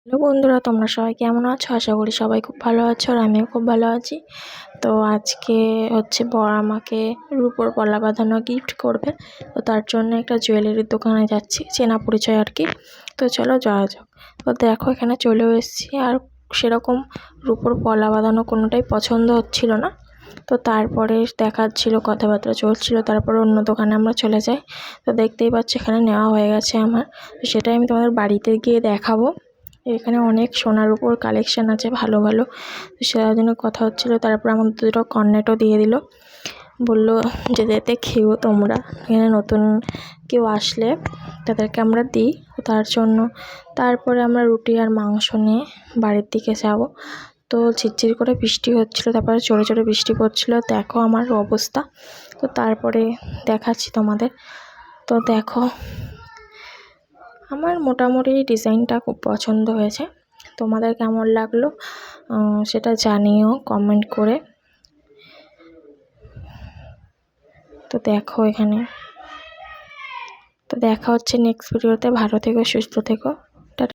Hello বন্ধুরা, তোমরা সবাই কেমন আছো? আশা করি সবাই খুব ভালো আছো আর আমিও খুব ভালো আছি। তো আজকে হচ্ছে বর আমাকে রূপোর পলা বাঁধানো গিফট করবে। তো তার জন্য একটা জুয়েলারির দোকানে যাচ্ছি, চেনা পরিচয় আর কি। তো চলো যাওয়া যাক। তো দেখো এখানে চলেও এসেছি, আর সেরকম রূপোর পলা বাঁধানো কোনোটাই পছন্দ হচ্ছিল না। তো তারপরে দেখাচ্ছিল, কথাবার্তা চলছিল, তারপর অন্য দোকানে আমরা চলে যাই। তো দেখতেই পাচ্ছি এখানে নেওয়া হয়ে গেছে আমার। তো সেটাই আমি তোমাদের বাড়িতে গিয়ে দেখাবো। এখানে অনেক সোনার উপর কালেকশন আছে ভালো ভালো। সেটার জন্য কথা হচ্ছিলো। তারপর আমাদের দুটো কর্নেটও দিয়ে দিল, বললো যে এতে খেও তোমরা, এখানে নতুন কেউ আসলে তাদেরকে আমরা দিই, তার জন্য। তারপরে আমরা রুটি আর মাংস নিয়ে বাড়ির দিকে যাব। তো ঝিরঝির করে বৃষ্টি হচ্ছিলো, তারপরে জোরে জোরে বৃষ্টি পড়ছিলো। দেখো আমার অবস্থা। তো তারপরে দেখাচ্ছি তোমাদের। তো দেখো আমার মোটামুটি ডিজাইনটা খুব পছন্দ হয়েছে। তোমাদের কেমন লাগলো সেটা জানিও কমেন্ট করে। তো দেখো এখানে। তো দেখা হচ্ছে নেক্সট ভিডিওতে। ভালো থেকো, সুস্থ থেকো।